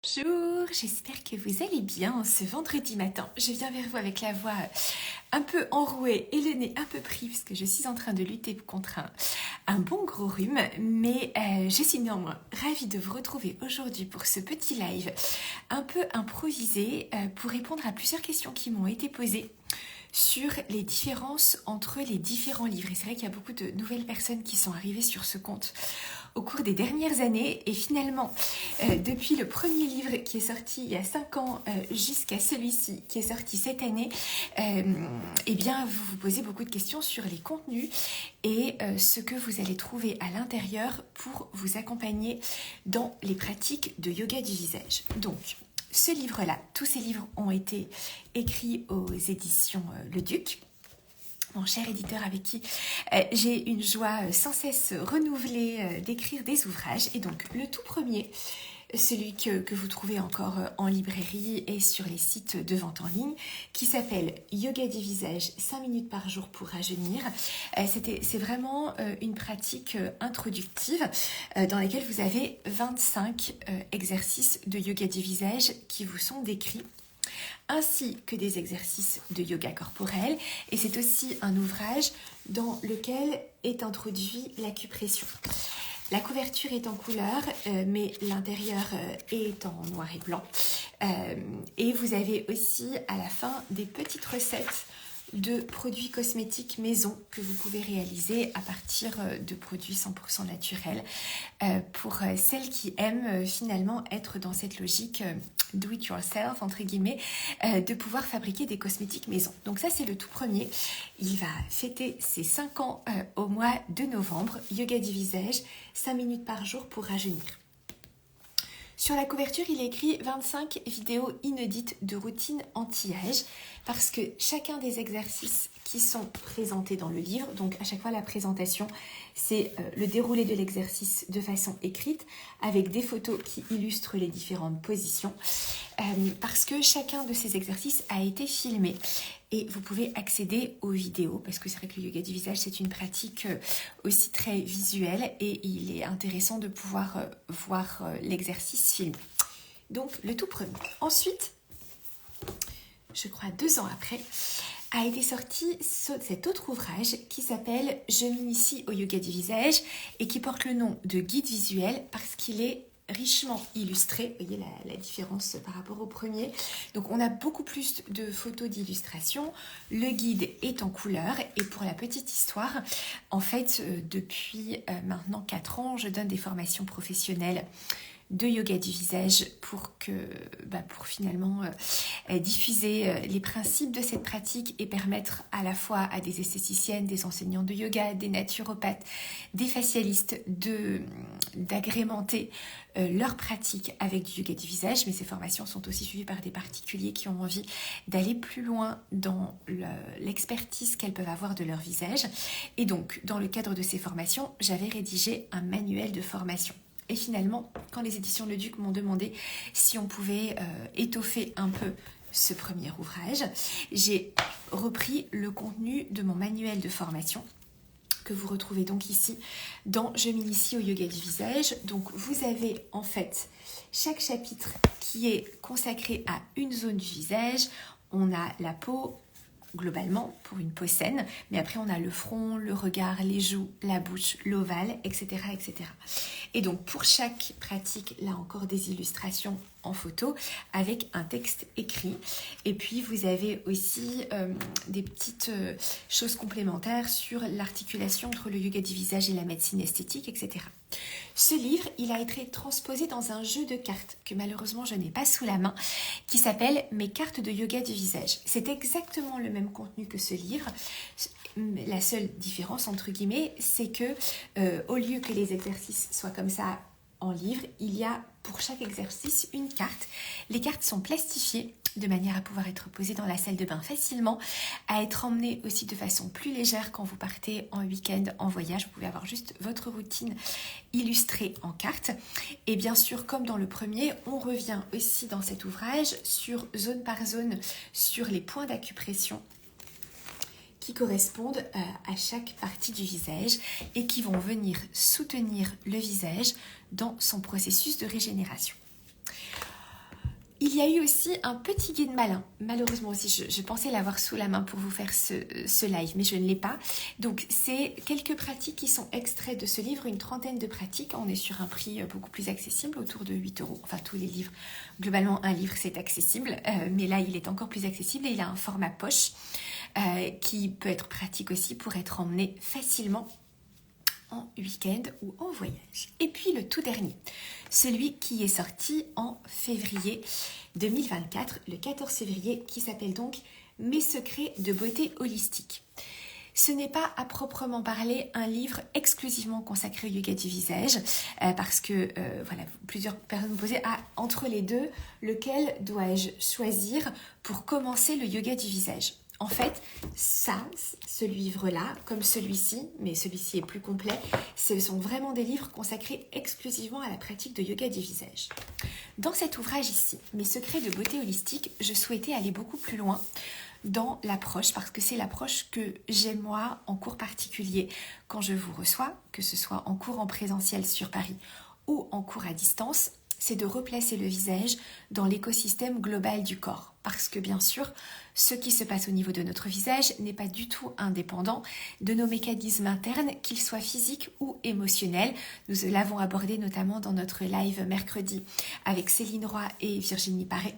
Bonjour, j'espère que vous allez bien ce vendredi matin. Je viens vers vous avec la voix un peu enrouée et le nez un peu pris parce que je suis en train de lutter contre un bon gros rhume. Mais je suis néanmoins ravie de vous retrouver aujourd'hui pour ce petit live un peu improvisé pour répondre à plusieurs questions qui m'ont été posées sur les différences entre les différents livres. Et c'est vrai qu'il y a beaucoup de nouvelles personnes qui sont arrivées sur ce compte au cours des dernières années, et finalement depuis le premier livre qui est sorti il y a 5 ans jusqu'à celui-ci qui est sorti cette année, eh bien vous vous posez beaucoup de questions sur les contenus et ce que vous allez trouver à l'intérieur pour vous accompagner dans les pratiques de yoga du visage. Donc ce livre-là, tous ces livres ont été écrits aux éditions Le Duc, mon cher éditeur avec qui j'ai une joie sans cesse renouvelée d'écrire des ouvrages. Et donc le tout premier, celui que vous trouvez encore en librairie et sur les sites de vente en ligne, qui s'appelle Yoga du visage, 5 minutes par jour pour rajeunir. C'est vraiment une pratique introductive dans laquelle vous avez 25 exercices de yoga du visage qui vous sont décrits, ainsi que des exercices de yoga corporel. Et c'est aussi un ouvrage dans lequel est introduit l'acupression. La couverture est en couleur, mais l'intérieur est en noir et blanc. Et vous avez aussi à la fin des petites recettes de produits cosmétiques maison que vous pouvez réaliser à partir de produits 100% naturels pour celles qui aiment finalement être dans cette logique do it yourself entre guillemets, de pouvoir fabriquer des cosmétiques maison. Donc ça c'est le tout premier. Il va fêter ses 5 ans au mois de novembre. Yoga du visage, 5 minutes par jour pour rajeunir. Sur la couverture, il est écrit 25 vidéos inédites de routine anti-âge, parce que chacun des exercices qui sont présentés dans le livre, donc à chaque fois la présentation, c'est le déroulé de l'exercice de façon écrite, avec des photos qui illustrent les différentes positions, parce que chacun de ces exercices a été filmé. Et vous pouvez accéder aux vidéos, parce que c'est vrai que le yoga du visage, c'est une pratique aussi très visuelle, et il est intéressant de pouvoir voir l'exercice filmé. Donc, le tout premier. Ensuite, je crois 2 ans après, a été sorti cet autre ouvrage qui s'appelle « Je m'initie au yoga du visage » et qui porte le nom de guide visuel parce qu'il est richement illustré. Vous voyez la différence par rapport au premier. Donc on a beaucoup plus de photos d'illustration. Le guide est en couleur et pour la petite histoire, en fait depuis maintenant 4 ans, je donne des formations professionnelles de yoga du visage pour finalement diffuser les principes de cette pratique et permettre à la fois à des esthéticiennes, des enseignants de yoga, des naturopathes, des facialistes d'agrémenter leur pratique avec du yoga du visage. Mais ces formations sont aussi suivies par des particuliers qui ont envie d'aller plus loin dans l'expertise qu'elles peuvent avoir de leur visage. Et donc, dans le cadre de ces formations, j'avais rédigé un manuel de formation. Et finalement, quand les éditions Le Duc m'ont demandé si on pouvait étoffer un peu ce premier ouvrage, j'ai repris le contenu de mon manuel de formation que vous retrouvez donc ici dans Je m'initie au yoga du visage. Donc vous avez en fait chaque chapitre qui est consacré à une zone du visage. On a la peau, globalement pour une peau saine, mais après on a le front, le regard, les joues, la bouche, l'ovale, etc., etc. Et donc pour chaque pratique, là encore des illustrations en photo avec un texte écrit. Et puis vous avez aussi des petites choses complémentaires sur l'articulation entre le yoga du visage et la médecine esthétique, etc. Ce livre, il a été transposé dans un jeu de cartes que malheureusement je n'ai pas sous la main, qui s'appelle Mes cartes de yoga du visage. C'est exactement le même contenu que ce livre. La seule différence, entre guillemets, c'est que au lieu que les exercices soient comme ça en livre, il y a pour chaque exercice une carte. Les cartes sont plastifiées de manière à pouvoir être posées dans la salle de bain facilement, à être emmenées aussi de façon plus légère quand vous partez en week-end, en voyage. Vous pouvez avoir juste votre routine illustrée en carte. Et bien sûr, comme dans le premier, on revient aussi dans cet ouvrage sur zone par zone, sur les points d'acupression qui correspondent à chaque partie du visage et qui vont venir soutenir le visage dans son processus de régénération. Il y a eu aussi un petit guide malin. Malheureusement aussi, je pensais l'avoir sous la main pour vous faire ce live, mais je ne l'ai pas. Donc, c'est quelques pratiques qui sont extraits de ce livre, une trentaine de pratiques. On est sur un prix beaucoup plus accessible, autour de 8 euros. Enfin, tous les livres, globalement, un livre, c'est accessible. Mais là, il est encore plus accessible et il a un format poche qui peut être pratique aussi pour être emmené facilement en week-end ou en voyage. Et puis le tout dernier, celui qui est sorti en février 2024, le 14 février, qui s'appelle donc Mes secrets de beauté holistique. Ce n'est pas à proprement parler un livre exclusivement consacré au yoga du visage, parce que voilà, plusieurs personnes me posaient entre les deux, lequel dois-je choisir pour commencer le yoga du visage? En fait, ce livre-là, comme celui-ci, mais celui-ci est plus complet, ce sont vraiment des livres consacrés exclusivement à la pratique de yoga du visage. Dans cet ouvrage ici, Mes secrets de beauté holistique, je souhaitais aller beaucoup plus loin dans l'approche, parce que c'est l'approche que j'aime moi en cours particulier quand je vous reçois, que ce soit en cours en présentiel sur Paris ou en cours à distance, c'est de replacer le visage dans l'écosystème global du corps. Parce que bien sûr, ce qui se passe au niveau de notre visage n'est pas du tout indépendant de nos mécanismes internes, qu'ils soient physiques ou émotionnels. Nous l'avons abordé notamment dans notre live mercredi avec Céline Roy et Virginie Paré,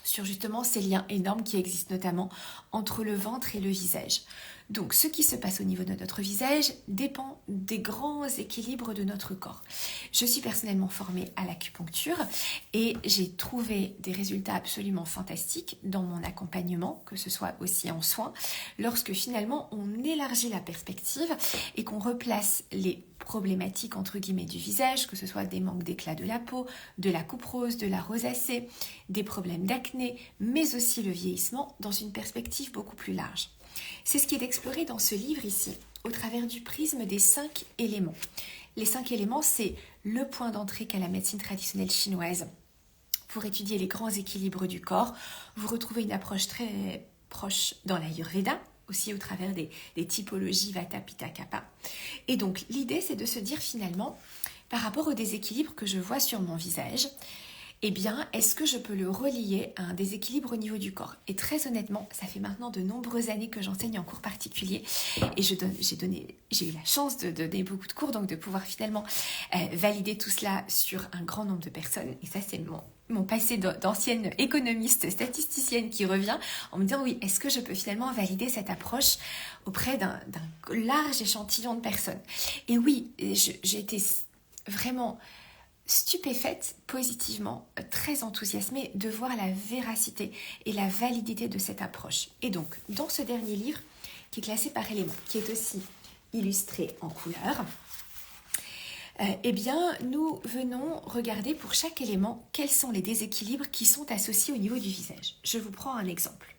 sur justement ces liens énormes qui existent notamment entre le ventre et le visage. Donc ce qui se passe au niveau de notre visage dépend des grands équilibres de notre corps. Je suis personnellement formée à l'acupuncture et j'ai trouvé des résultats absolument fantastiques dans mon accompagnement, que ce soit aussi en soins, lorsque finalement on élargit la perspective et qu'on replace les problématiques entre guillemets du visage, que ce soit des manques d'éclat de la peau, de la coupe rose, de la rosacée, des problèmes d'acné, mais aussi le vieillissement dans une perspective beaucoup plus large. C'est ce qui est exploré dans ce livre ici, au travers du prisme des 5 éléments. Les 5 éléments, c'est le point d'entrée qu'a la médecine traditionnelle chinoise pour étudier les grands équilibres du corps. Vous retrouvez une approche très proche dans l'Ayurveda, aussi au travers des typologies Vata, Pitta, Kapha. Et donc l'idée, c'est de se dire finalement, par rapport au déséquilibre que je vois sur mon visage, eh bien, est-ce que je peux le relier à un déséquilibre au niveau du corps? Et très honnêtement, ça fait maintenant de nombreuses années que j'enseigne en cours particulier et j'ai eu la chance de donner beaucoup de cours, donc de pouvoir finalement valider tout cela sur un grand nombre de personnes. Et ça, c'est mon passé d'ancienne économiste statisticienne qui revient en me disant oui, est-ce que je peux finalement valider cette approche auprès d'un large échantillon de personnes? Et oui, j'ai été vraiment stupéfaite, positivement, très enthousiasmée de voir la véracité et la validité de cette approche. Et donc, dans ce dernier livre, qui est classé par éléments, qui est aussi illustré en couleur, eh bien, nous venons regarder pour chaque élément quels sont les déséquilibres qui sont associés au niveau du visage. Je vous prends un exemple.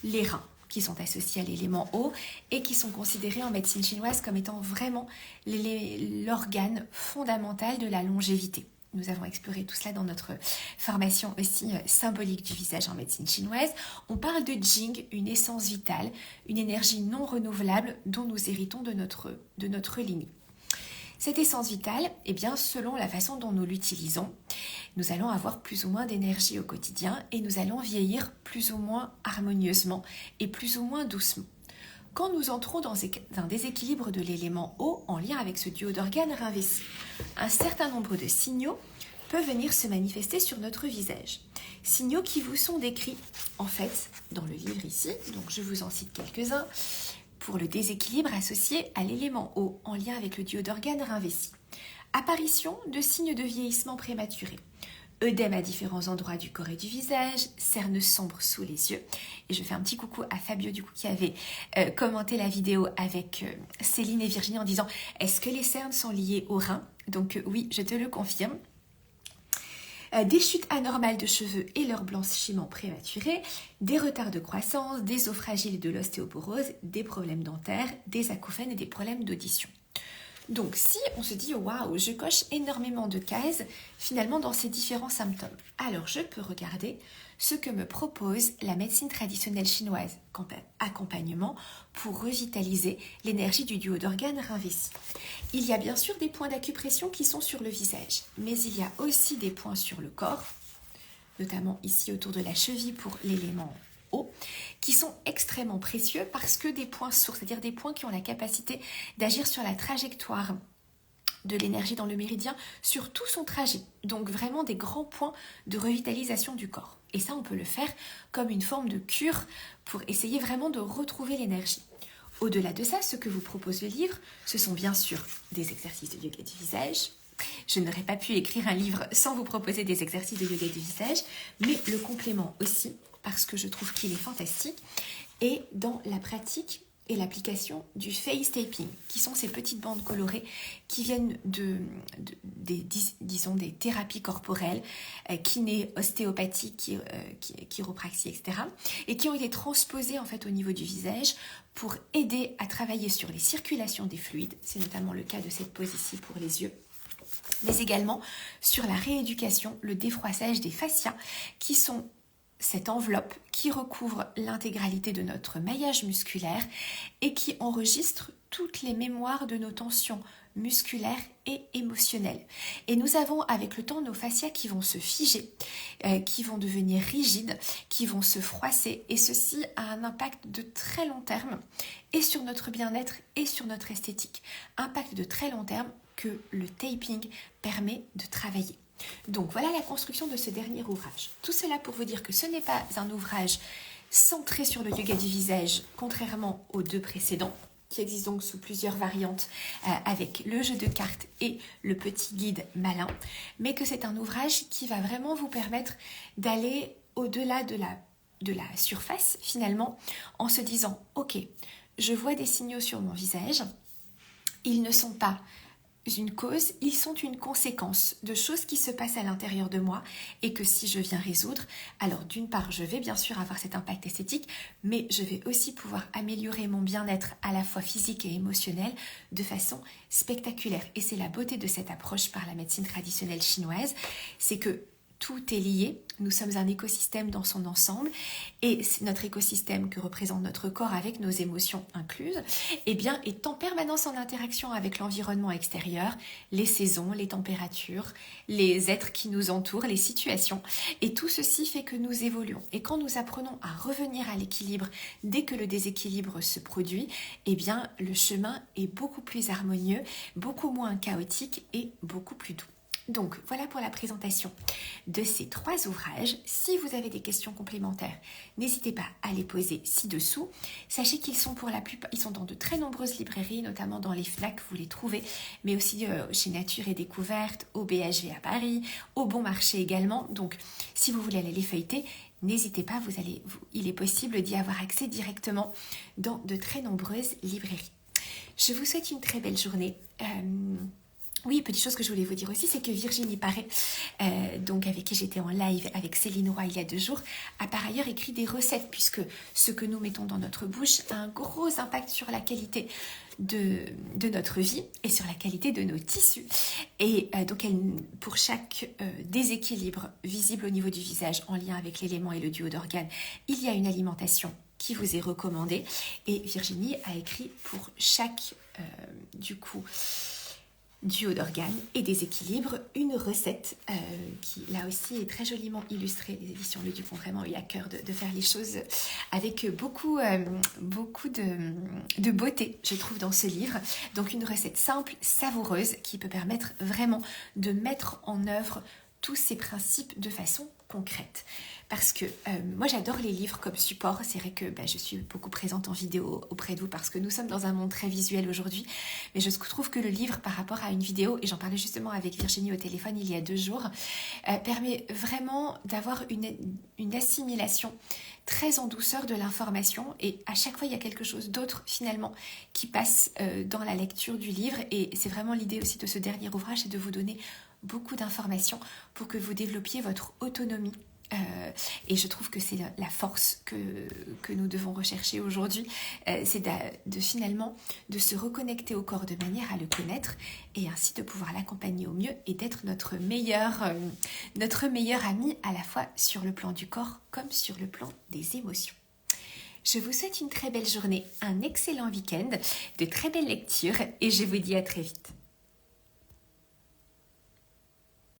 Les reins, qui sont associés à l'élément eau et qui sont considérés en médecine chinoise comme étant vraiment l'organe fondamental de la longévité. Nous avons exploré tout cela dans notre formation aussi symbolique du visage en médecine chinoise. On parle de Jing, une essence vitale, une énergie non renouvelable dont nous héritons de notre lignée. Cette essence vitale, eh bien, selon la façon dont nous l'utilisons, nous allons avoir plus ou moins d'énergie au quotidien et nous allons vieillir plus ou moins harmonieusement et plus ou moins doucement. Quand nous entrons dans un déséquilibre de l'élément eau en lien avec ce duo d'organes Rin-Vessi, un certain nombre de signaux peuvent venir se manifester sur notre visage. Signaux qui vous sont décrits en fait dans le livre ici, donc je vous en cite quelques-uns, pour le déséquilibre associé à l'élément eau en lien avec le duo d'organes Rin-Vessi. Apparition de signes de vieillissement prématuré. Œdème à différents endroits du corps et du visage, cernes sombres sous les yeux. Et je fais un petit coucou à Fabio du coup qui avait commenté la vidéo avec Céline et Virginie en disant « Est-ce que les cernes sont liées aux reins ?» Donc oui, je te le confirme. Des chutes anormales de cheveux et leur blanchiment prématuré, des retards de croissance, des os fragiles et de l'ostéoporose, des problèmes dentaires, des acouphènes et des problèmes d'audition. Donc si on se dit waouh, je coche énormément de cases finalement dans ces différents symptômes, alors je peux regarder ce que me propose la médecine traditionnelle chinoise quant à accompagnement pour revitaliser l'énergie du duo d'organes Rin-Vessi. Il y a bien sûr des points d'acupression qui sont sur le visage, mais il y a aussi des points sur le corps notamment ici autour de la cheville pour l'élément eau, qui sont extrêmement précieux parce que des points sources, c'est-à-dire des points qui ont la capacité d'agir sur la trajectoire de l'énergie dans le méridien sur tout son trajet. Donc vraiment des grands points de revitalisation du corps. Et ça, on peut le faire comme une forme de cure pour essayer vraiment de retrouver l'énergie. Au-delà de ça, ce que vous propose le livre, ce sont bien sûr des exercices de yoga du visage. Je n'aurais pas pu écrire un livre sans vous proposer des exercices de yoga du visage, mais le complément aussi, parce que je trouve qu'il est fantastique, est dans la pratique et l'application du face taping, qui sont ces petites bandes colorées qui viennent disons des thérapies corporelles, kiné, ostéopathie, chiropraxie, etc., et qui ont été transposées en fait au niveau du visage pour aider à travailler sur les circulations des fluides. C'est notamment le cas de cette pose ici pour les yeux, mais également sur la rééducation, le défroissage des fascias, qui sont cette enveloppe qui recouvre l'intégralité de notre maillage musculaire et qui enregistre toutes les mémoires de nos tensions musculaires et émotionnelles. Et nous avons avec le temps nos fascias qui vont se figer, qui vont devenir rigides, qui vont se froisser, et ceci a un impact de très long terme et sur notre bien-être et sur notre esthétique. Impact de très long terme que le taping permet de travailler. Donc voilà la construction de ce dernier ouvrage. Tout cela pour vous dire que ce n'est pas un ouvrage centré sur le yoga du visage, contrairement aux deux précédents, qui existent donc sous plusieurs variantes avec le jeu de cartes et le petit guide malin, mais que c'est un ouvrage qui va vraiment vous permettre d'aller au-delà de la surface finalement, en se disant « Ok, je vois des signaux sur mon visage, ils ne sont pas une cause, ils sont une conséquence de choses qui se passent à l'intérieur de moi et que si je viens résoudre, alors d'une part, je vais bien sûr avoir cet impact esthétique, mais je vais aussi pouvoir améliorer mon bien-être à la fois physique et émotionnel de façon spectaculaire. Et c'est la beauté de cette approche par la médecine traditionnelle chinoise, c'est que tout est lié, nous sommes un écosystème dans son ensemble et notre écosystème que représente notre corps avec nos émotions incluses, eh bien, est en permanence en interaction avec l'environnement extérieur, les saisons, les températures, les êtres qui nous entourent, les situations, et tout ceci fait que nous évoluons. Et quand nous apprenons à revenir à l'équilibre dès que le déséquilibre se produit, eh bien, le chemin est beaucoup plus harmonieux, beaucoup moins chaotique et beaucoup plus doux. Donc voilà pour la présentation de ces 3 ouvrages. Si vous avez des questions complémentaires, n'hésitez pas à les poser ci-dessous. Sachez qu'ils sont pour la plupart, ils sont dans de très nombreuses librairies, notamment dans les FNAC, vous les trouvez, mais aussi chez Nature et Découverte, au BHV à Paris, au Bon Marché également. Donc si vous voulez aller les feuilleter, n'hésitez pas, il est possible d'y avoir accès directement dans de très nombreuses librairies. Je vous souhaite une très belle journée. Oui, petite chose que je voulais vous dire aussi, c'est que Virginie Paré, donc avec qui j'étais en live avec Céline Roy il y a 2 jours, a par ailleurs écrit des recettes, puisque ce que nous mettons dans notre bouche a un gros impact sur la qualité de notre vie et sur la qualité de nos tissus. Et donc pour chaque déséquilibre visible au niveau du visage en lien avec l'élément et le duo d'organes, il y a une alimentation qui vous est recommandée. Et Virginie a écrit pour chaque duo d'organes et déséquilibre, une recette qui là aussi est très joliment illustrée. Les éditions Le Duc ont vraiment eu à cœur de faire les choses avec beaucoup de beauté, je trouve, dans ce livre. Donc une recette simple, savoureuse, qui peut permettre vraiment de mettre en œuvre tous ces principes de façon concrète. Parce que moi j'adore les livres comme support, c'est vrai que je suis beaucoup présente en vidéo auprès de vous parce que nous sommes dans un monde très visuel aujourd'hui, mais je trouve que le livre par rapport à une vidéo, et j'en parlais justement avec Virginie au téléphone il y a 2 jours, permet vraiment d'avoir une assimilation très en douceur de l'information, et à chaque fois il y a quelque chose d'autre finalement qui passe dans la lecture du livre, et c'est vraiment l'idée aussi de ce dernier ouvrage, c'est de vous donner beaucoup d'informations pour que vous développiez votre autonomie. Et je trouve que c'est la force que nous devons rechercher aujourd'hui, c'est finalement de se reconnecter au corps de manière à le connaître et ainsi de pouvoir l'accompagner au mieux et d'être notre meilleur ami à la fois sur le plan du corps comme sur le plan des émotions. Je vous souhaite une très belle journée, un excellent week-end, de très belles lectures et je vous dis à très vite.